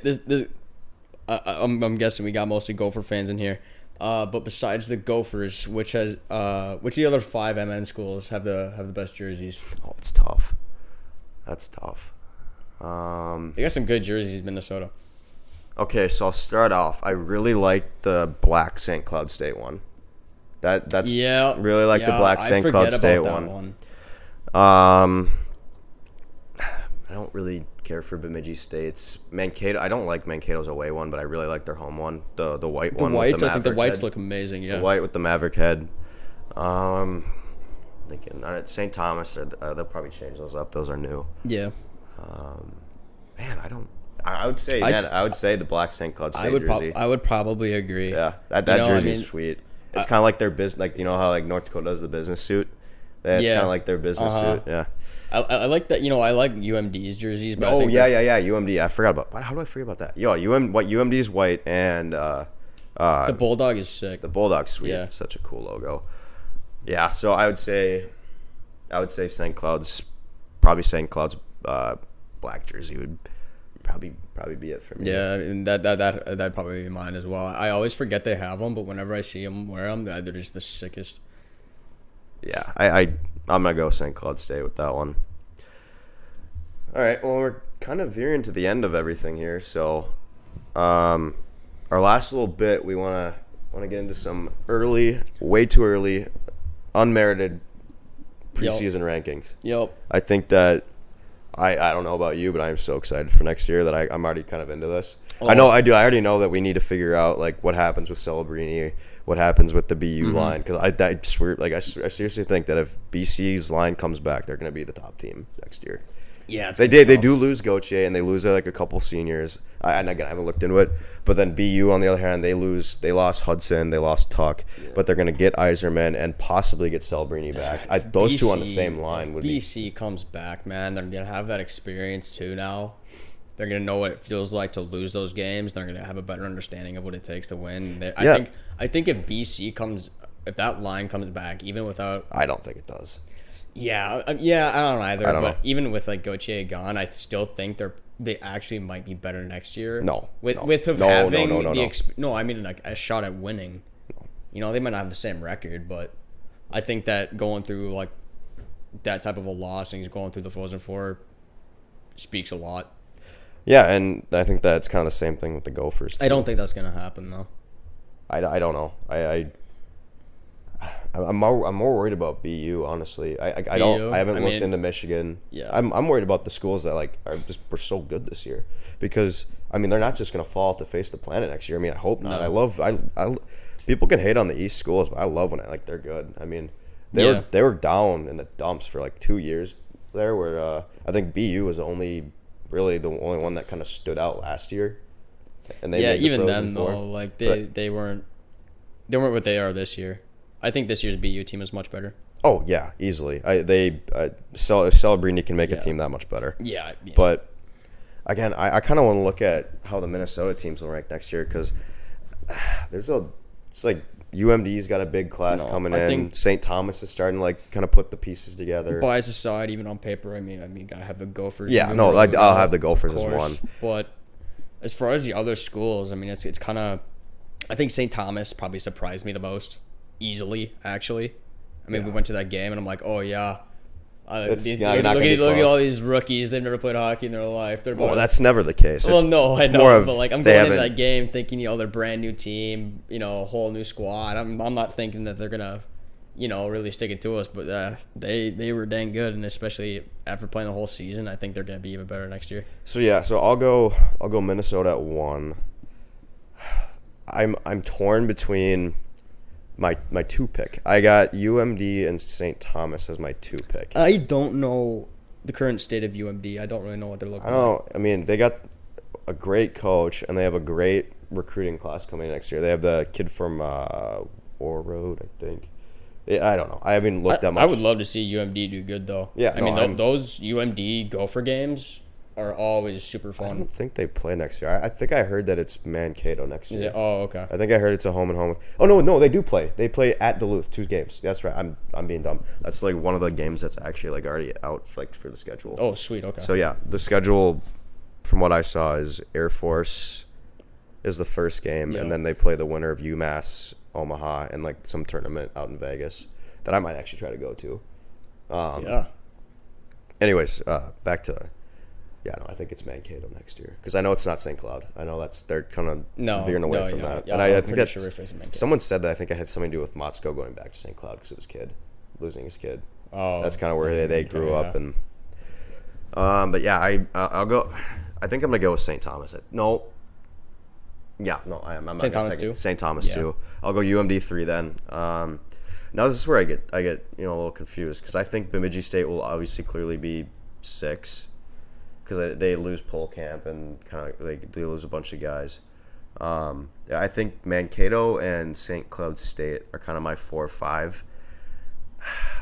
I'm guessing we got mostly Gopher fans in here. But besides the Gophers, which of the other 5 MN schools have the best jerseys? Oh, it's tough. That's tough. They got some good jerseys, Minnesota. Okay, so I'll start off. I really like the black St. Cloud State one. Really like the black St. Cloud State one. I don't really care for Bemidji State's Mankato. I don't like Mankato's away one, but I really like their home one, the white one. The whites, with the I think the whites head. look amazing. Yeah, the white with the Maverick head. Thinking at St. Thomas, they'll probably change those up. Those are new. Yeah. I would say the black St. Cloud State jersey. I would probably agree. Yeah, that jersey's sweet. It's kind of like their business. You know how North Dakota does the business suit. It's kind of like their business suit. Yeah. I like that. I like UMD's jerseys. But UMD. I forgot about. How do I forget about that? UMD's white and the Bulldog is sick. The Bulldog's sweet. Yeah. It's such a cool logo. Yeah, so I would say St. Cloud's black jersey would probably be it for me. Yeah, and that'd probably be mine as well. I always forget they have them, but whenever I see them wear them, they're just the sickest. Yeah, I'm gonna go St. Cloud State with that one. All right, well, we're kind of veering to the end of everything here, so our last little bit, we want to get into some way too early, unmerited preseason rankings. Yep. I think that I don't know about you, but I'm so excited for next year that I'm already kind of into this. I already know that we need to figure out what happens with Celebrini, what happens with the BU line, because I swear, I seriously think that if BC's line comes back, they're going to be the top team next year. Yeah, they do lose Gauthier, and they lose a couple seniors. And again, I haven't looked into it, but then BU on the other hand, they lost Hudson, they lost Tuck, but they're gonna get Iserman and possibly get Celebrini back. Those two on the same line would be. BC comes back, man. They're gonna have that experience too now. They're gonna know what it feels like to lose those games. They're gonna have a better understanding of what it takes to win. I think if that line comes back, even without, I don't think it does. Yeah, I don't know either. But even with Gauthier gone, I still think they actually might be better next year. No, I mean a shot at winning. No. They might not have the same record, but I think that going through that type of a loss and he's going through the Frozen Four speaks a lot. Yeah, and I think that's kind of the same thing with the Gophers too. I don't think that's gonna happen though. I don't know. I'm more worried about BU, honestly. I haven't looked into Michigan. Yeah. I'm worried about the schools that were so good this year, because they're not just gonna fall off the face of the planet next year. I hope not. I people can hate on the East schools, but I love when they're good. They were down in the dumps for 2 years there, where I think BU was the only one that kind of stood out last year. And they made the even Frozen then Four. though, they weren't. They weren't what they are this year. I think this year's BU team is much better. Oh yeah, easily. Celebrini can make a team that much better. Yeah. But again, I kind of want to look at how the Minnesota teams will rank next year because it's like UMD's got a big class coming in. St. Thomas is starting to like kind of put the pieces together. Bias aside, even on paper, I mean, gotta have the Gophers. Yeah, no, I'll have the Gophers as one. But as far as the other schools, I mean, it's kind of. I think St. Thomas probably surprised me the most, easily. Actually, I mean, we went to that game and I'm like, oh yeah. Look at all these rookies. They've never played hockey in their life. That's never the case. Well, no, I know. But like, I'm going into that game thinking, they're a brand new team, a whole new squad. I'm not thinking that they're gonna, really stick it to us. But they were dang good, and especially after playing the whole season, I think they're gonna be even better next year. So yeah, I'll go Minnesota at 1. I'm torn between my 2 pick. I got UMD and St. Thomas as my 2 pick. I don't know the current state of UMD. I don't really know what they're looking like. I mean, they got a great coach, and they have a great recruiting class coming in next year. They have the kid from Ore Road, I think. I don't know. I haven't looked that much. I would love to see UMD do good, though. Yeah, those UMD Gopher games are always super fun. I don't think they play next year. I think I heard that it's Mankato next year. Is it? Oh, okay. I think I heard it's a home and home. Oh no, they do play. They play at Duluth 2 games. That's right. I'm being dumb. That's like one of the games that's actually like already out like for the schedule. Oh, sweet. Okay. So yeah, the schedule from what I saw is Air Force is the first game, and then they play the winner of UMass Omaha and like some tournament out in Vegas that I might actually try to go to. Anyways, back to. Yeah, no, I think it's Mankato next year because I know it's not St. Cloud. I know they're kind of veering away from that. Yeah, and I think that someone said that I think it had something to do with Motzko going back to St. Cloud because of his kid, losing his kid. Oh, that's kind of where they grew up. And but yeah, I'll go. I think I'm gonna go with St. Thomas. I am. St. Thomas too. St. Thomas too. I'll go UMD 3 then. Now this is where I get a little confused because I think Bemidji State will obviously clearly be 6. Because they lose pole camp and kind of they lose a bunch of guys. I think Mankato and St. Cloud State are kind of my 4 or 5.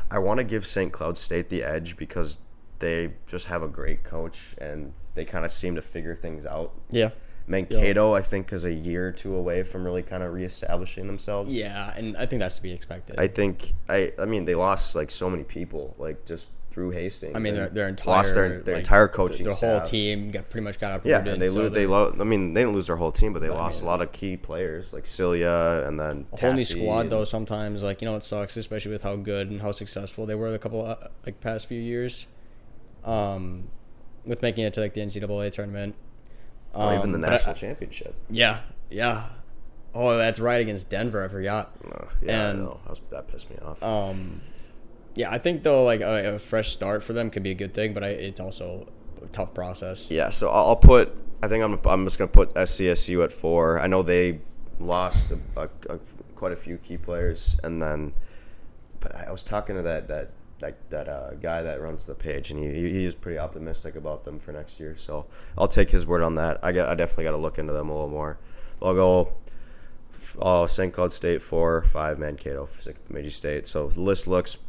I want to give St. Cloud State the edge because they just have a great coach and they kind of seem to figure things out. Yeah. Mankato, I think, is a year or 2 away from really kind of reestablishing themselves. Yeah, and I think that's to be expected. I think I mean they lost like so many people, like just through Hastings. I mean, their entire lost their entire coaching staff. Their whole team pretty much got uprooted. Yeah, and they didn't lose their whole team, but they lost a lot of key players like Cilia and then a whole new squad though. Sometimes it sucks, especially with how good and how successful they were the couple past few years, with making it to like the NCAA tournament. Or even the national championship. Yeah. Oh, that's right, against Denver. I forgot. I know. That pissed me off. Yeah, I think though, like a fresh start for them could be a good thing, but it's also a tough process. Yeah, so I'll put. I think I'm just gonna put SCSU at 4. I know they lost quite a few key players, and then, but I was talking to that guy that runs the page, and he is pretty optimistic about them for next year. So I'll take his word on that. I definitely got to look into them a little more. I'll go St. Cloud State 4, 5 Mankato, 6 Bemidji State. So the list looks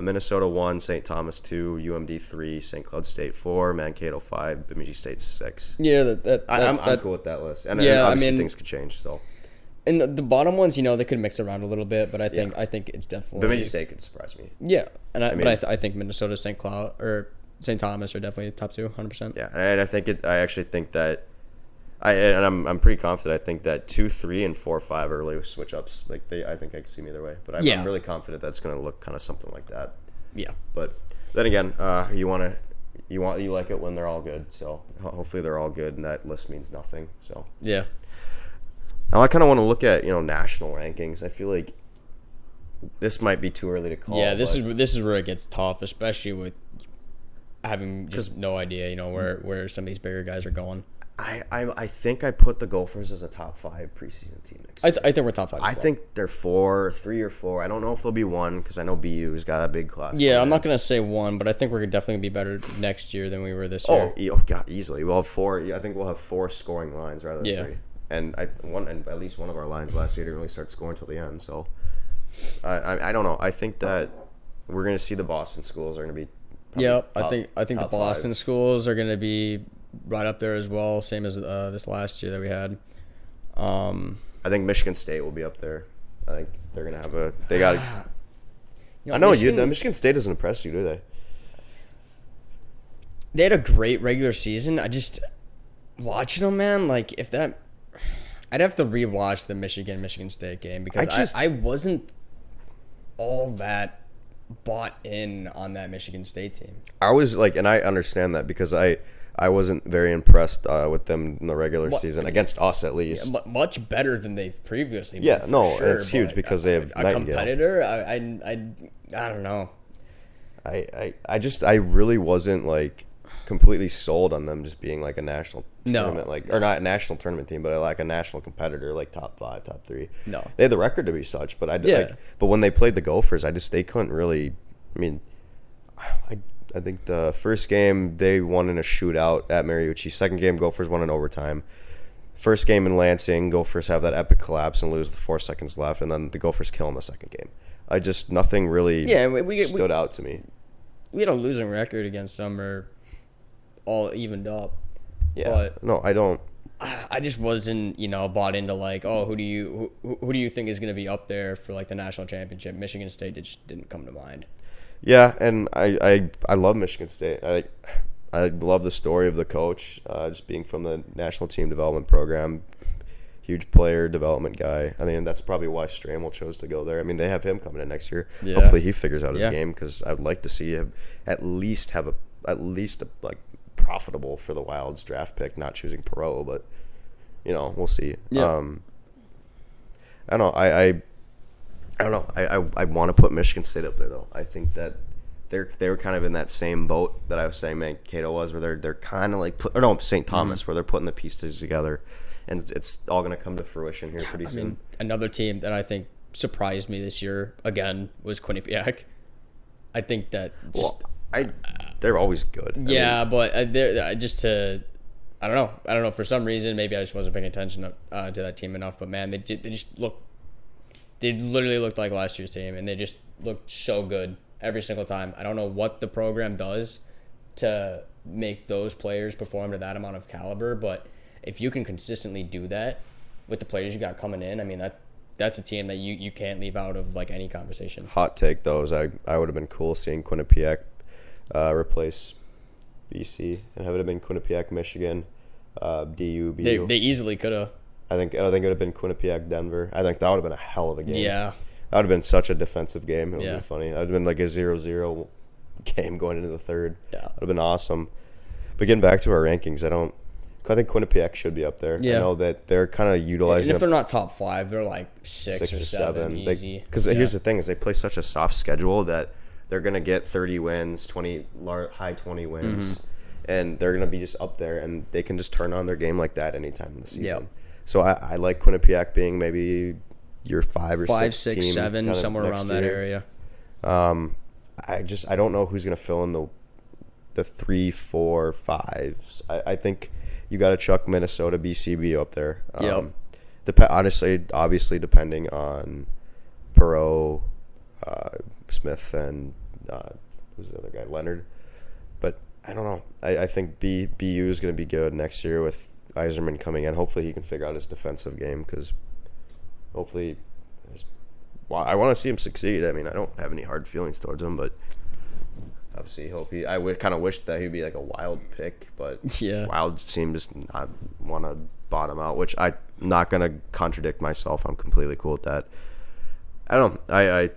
Minnesota 1, St. Thomas 2, UMD 3, St. Cloud State 4, Mankato 5, Bemidji State 6. Yeah, I'm cool with that list. And obviously things could change. So. And the bottom ones, they could mix around a little bit, but I think it's definitely Bemidji State could surprise me. Yeah, and I think Minnesota, St. Cloud, or St. Thomas are definitely top 2, 100%. Yeah, and I actually think that I'm pretty confident. I think that 2, 3, and 4, 5 are really switch ups. I think I can see them either way, but I'm really confident that's going to look kind of something like that. Yeah, but then again, you like it when they're all good. So hopefully they're all good, and that list means nothing. So yeah. Now I kind of want to look at national rankings. I feel like this might be too early to call. Yeah, this is where it gets tough, especially with having just no idea, where some of these bigger guys are going. I think I put the Gophers as a top 5 preseason team next year. I think we're top 5. I think they're 3 or 4. I don't know if they'll be 1 because I know BU's got a big class. Yeah, I'm not gonna say 1, but I think we're definitely gonna be better next year than we were this year. Oh God, easily. We'll have 4. I think we'll have 4 scoring lines rather than 3. and at least one of our lines last year didn't really start scoring till the end. So I don't know. I think that we're going to see the Boston schools are going to be. Yep, top, I think the Boston 5. schools are going to be right up there as well, same as this last year that we had. I think Michigan State will be up there. I think they're going to have a. They got. You know, I know Michigan State doesn't impress you, do they? They had a great regular season. I just watching them, man. Like if that, I'd have to rewatch the Michigan State game because I wasn't all that bought in on that Michigan State team. I was like, and I understand that because I wasn't very impressed with them in the regular season against us at least. Yeah, much better than they've previously been. Yeah, no, sure, it's huge because they have a Nightingale. competitor. I don't know. I really wasn't like completely sold on them just being like a national tournament, or not a national tournament team, but like a national competitor, like top 5, top 3. No, they had the record to be such, but but when they played the Gophers, they couldn't really. I mean, I think the first game they won in a shootout at Mariucci. Second game, Gophers won in overtime. First game in Lansing, Gophers have that epic collapse and lose with 4 seconds left, and then the Gophers kill in the second game. Nothing really stood out to me. We had a losing record against them, or all evened up. Yeah, but no, I don't. I just wasn't, bought into like, oh, who do you think is going to be up there for like the national championship? Michigan State just didn't come to mind. Yeah, and I love Michigan State. I love the story of the coach, just being from the national team development program. Huge player development guy. I mean, that's probably why Stramel chose to go there. I mean, they have him coming in next year. Yeah. Hopefully, he figures out his game because I would like to see him at least have like profitable for the Wild's draft pick. Not choosing Perot, but we'll see. Yeah. I don't know. I don't know. I want to put Michigan State up there though. I think that they're kind of in that same boat that I was saying Mankato was, where they're kind of like St. Thomas, where they're putting the pieces together. And it's all going to come to fruition here pretty soon. I mean, another team that I think surprised me this year, again, was Quinnipiac. I think that they're always good. But I don't know. For some reason, maybe I just wasn't paying attention to that team enough. But, man, they literally looked like last year's team, and they just looked so good every single time. I don't know what the program does to make those players perform to that amount of caliber, but if you can consistently do that with the players you got coming in, I mean, that's a team that you can't leave out of like any conversation. Hot take though is I would have been cool seeing Quinnipiac replace BC and have it have been Quinnipiac, Michigan, DU, BU. They easily could have. I think it would have been Quinnipiac, Denver. I think that would have been a hell of a game. Yeah. That would have been such a defensive game. It would have been funny. That would have been like a 0-0 game going into the third. Yeah. That would have been awesome. But getting back to our rankings, I think Quinnipiac should be up there. Yeah. I know that they're kind of utilizing. And if they're not top 5, they're like 6 or 7 easy. Because here's the thing: is they play such a soft schedule that they're gonna get 30 wins, high 20 wins, and they're gonna be just up there, and they can just turn on their game like that anytime in the season. Yep. So I like Quinnipiac being maybe your 5 or 6 team, 7, somewhere around that area. I don't know who's gonna fill in the 3, 4, 5s. I think you got to chuck Minnesota, BCB up there. Obviously, depending on Perot, Smith, and who's the other guy, Leonard. But I don't know. I think BU is going to be good next year with Iserman coming in. Hopefully, he can figure out his defensive game because hopefully, I want to see him succeed. I mean, I don't have any hard feelings towards him, but. Obviously, I would kind of wish that he'd be like a Wild pick, but Wild seems not want to bottom out, which I'm not going to contradict myself. I'm completely cool with that. I don't know.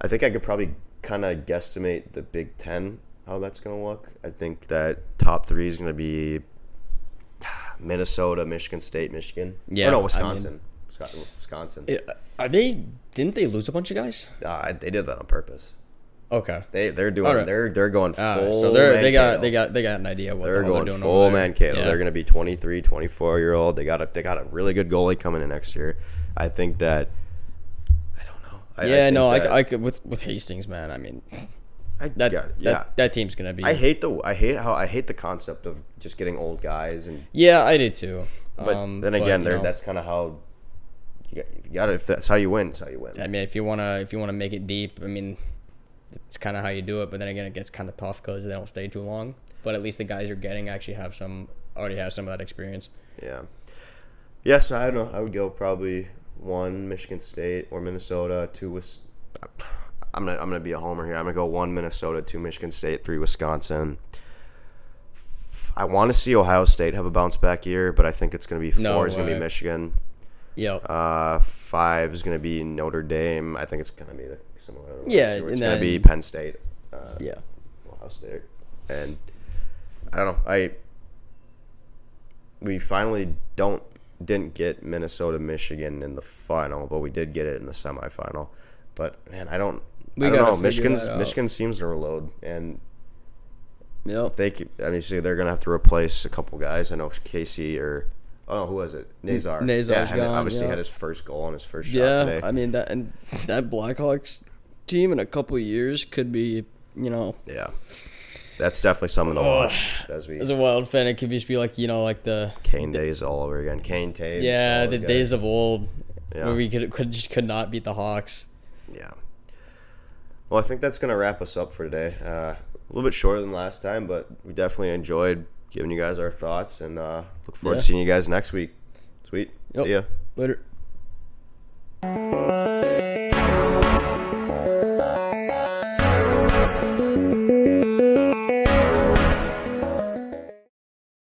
I think I could probably kind of guesstimate the Big Ten, how that's going to look. I think that top 3 is going to be Minnesota, Michigan State, Michigan. Yeah. Oh, no, Wisconsin. Wisconsin. Didn't they lose a bunch of guys? They did that on purpose. Okay. They're doing right. they're going full. So they got an idea what they're going doing full Mankato. Yeah. They're going to be 23, 24-year-old. They got a really good goalie coming in next year. I think that I don't know. I could with Hastings, man. I mean, That team's gonna be. I hate the concept of just getting old guys and. Yeah, I do too. But then again, that's kind of how. You got if that's how you win, it's how you win. I mean, if you wanna make it deep, I mean, it's kind of how you do it. But then again, it gets kind of tough because they don't stay too long. But at least the guys you're getting actually already have some of that experience. Yeah. Yes, I don't know. I would go probably 1 Michigan State or Minnesota, 2 I'm gonna be a homer here. I'm gonna go 1 Minnesota, 2 Michigan State, 3 Wisconsin. I want to see Ohio State have a bounce back year, but I think it's gonna be 4 is gonna be Michigan. Yep. 5 is gonna be Notre Dame. I think it's gonna be similar. Yeah, it's gonna be Penn State. Ohio State, and I don't know. We finally didn't get Minnesota Michigan in the final, but we did get it in the semifinal. But man, I don't know. Michigan seems to reload, and if they keep, see, they're gonna have to replace a couple guys. I know Casey or who was it? Nazar. Nazar's gone. Obviously had his first goal on his first shot today. I mean that Blackhawks team in a couple of years could be, Yeah. That's definitely something to watch. As a Wild fan, it could just be like the Kane days all over again. Kane, Taves. Yeah, the days of old Yeah. where we could not beat the Hawks. Yeah. Well, I think that's going to wrap us up for today. A little bit shorter than last time, but we definitely enjoyed giving you guys our thoughts, and look forward to seeing you guys next week. Sweet. Yep. See ya. Later.